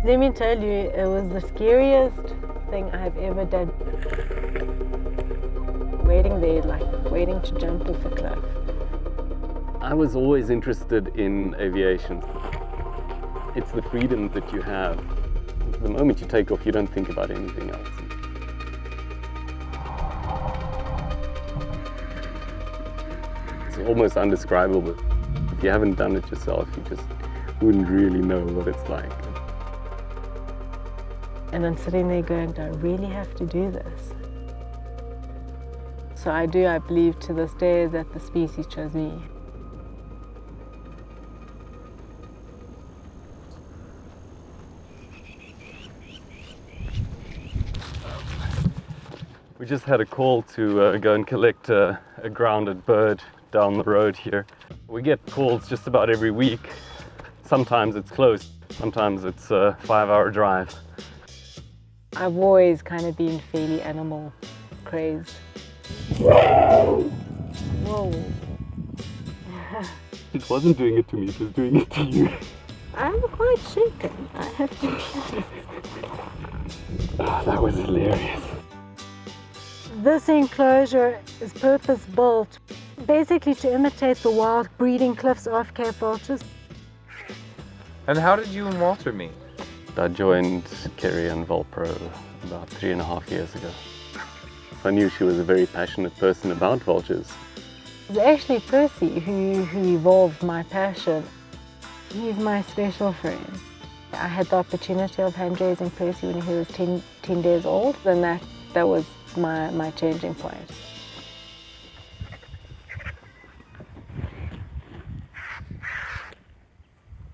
Let me tell you, it was the scariest thing I've ever done. Waiting there, like waiting to jump off a cliff. I was always interested in aviation. It's the freedom that you have. The moment you take off, you don't think about anything else. It's almost undescribable. If you haven't done it yourself, you just wouldn't really know what it's like. And I'm sitting there going, do I really have to do this? So I believe to this day that the species chose me. We just had a call to go and collect a grounded bird down the road here. We get calls just about every week. Sometimes it's close, sometimes it's a 5-hour drive. I've always kind of been fairly animal crazed. Whoa! Whoa. It wasn't doing it to me, it was doing it to you. I'm quite shaken, I have to be honest. Oh, that was hilarious. This enclosure is purpose-built, basically to imitate the wild breeding cliffs off Cape Vultures. And how did you and Wolter meet? I joined Kerri and Wolter about 3.5 years ago. I knew she was a very passionate person about vultures. It was actually Percy who evolved my passion. He's my special friend. I had the opportunity of hand-raising Percy when he was 10 days old, and that was my changing point.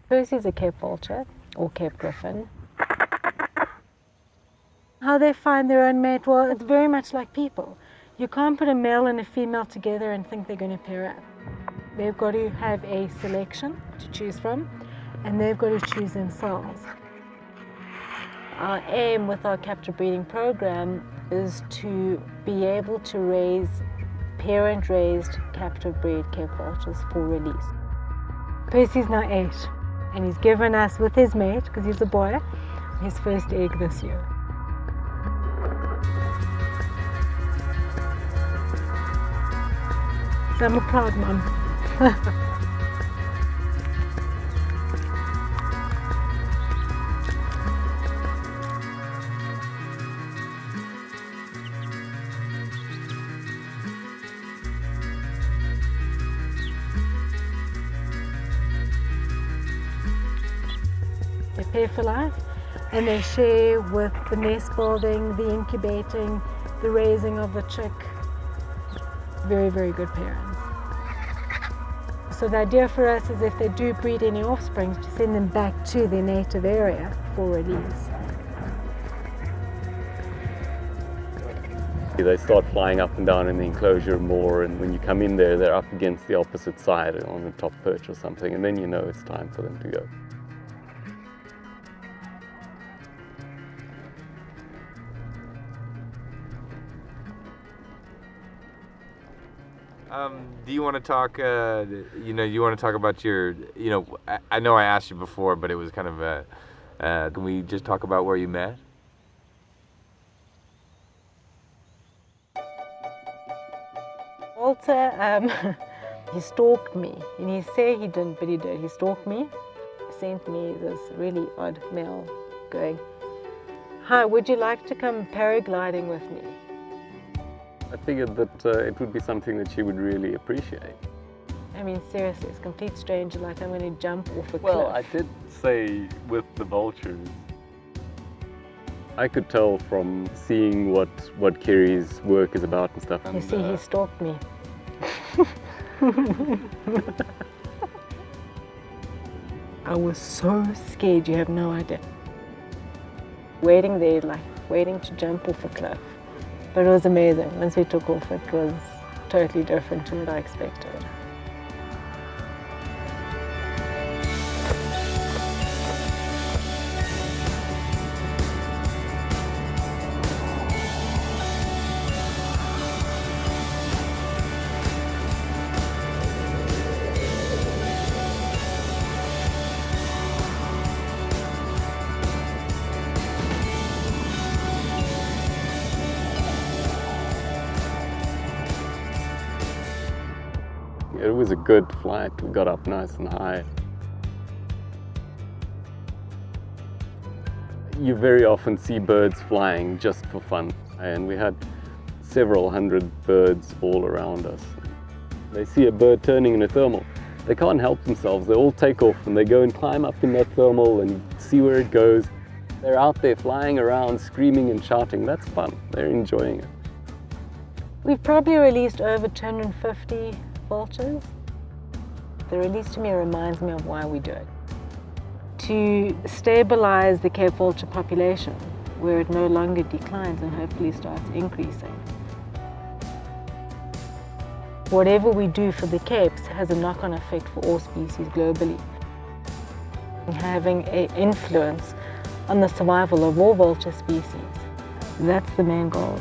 Percy's a Cape Vulture, or Cape Griffon. How they find their own mate, well, it's very much like people. You can't put a male and a female together and think they're going to pair up. They've got to have a selection to choose from, and they've got to choose themselves. Our aim with our captive breeding program is to be able to raise parent-raised captive bred Cape Vultures for release. Percy's now 8, and he's given us, with his mate, because he's a boy, his first egg this year. So I'm a proud mum. They pair for life, and they share with the nest building, the incubating, the raising of the chick. Very, very good parents. So the idea for us is if they do breed any offspring, to send them back to their native area for release. They start flying up and down in the enclosure more, and when you come in there, they're up against the opposite side on the top perch or something, and then you know it's time for them to go. Do you want to talk, you want to talk about your, I know I asked you before, but it was kind of, can we just talk about where you met? Wolter, he stalked me, and he said he didn't, but he did. He stalked me, sent me this really odd mail going, "Hi, would you like to come paragliding with me?" I figured that it would be something that she would really appreciate. I mean, seriously, it's a complete stranger, like I'm going to jump off a Well, cliff. I did say with the vultures, I could tell from seeing what Kerri's work is about and stuff. You see, he stalked me. I was so scared, you have no idea. Waiting there, like waiting to jump off a cliff. But it was amazing. Once we took off, it was totally different to what I expected. was a good flight. We got up nice and high. You very often see birds flying just for fun, and we had several hundred birds all around us. They see a bird turning in a thermal. They can't help themselves. They all take off and they go and climb up in that thermal and see where it goes. They're out there flying around, screaming and shouting. That's fun. They're enjoying it. We've probably released over 250 vultures. The release to me reminds me of why we do it. To stabilize the Cape vulture population, where it no longer declines and hopefully starts increasing. Whatever we do for the Capes has a knock-on effect for all species globally. Having an influence on the survival of all vulture species. That's the main goal.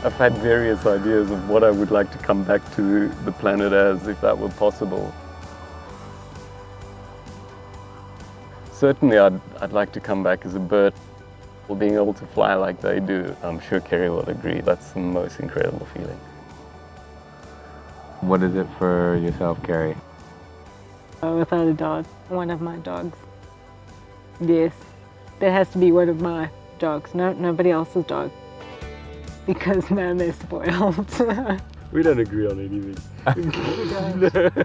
I've had various ideas of what I would like to come back to the planet as, if that were possible. Certainly I'd like to come back as a bird, or being able to fly like they do. I'm sure Kerri will agree, that's the most incredible feeling. What is it for yourself, Kerri? Without a doubt, one of my dogs. Yes, that has to be one of my dogs, nobody else's dog. Because man, they're spoiled. We don't agree on anything. We don't.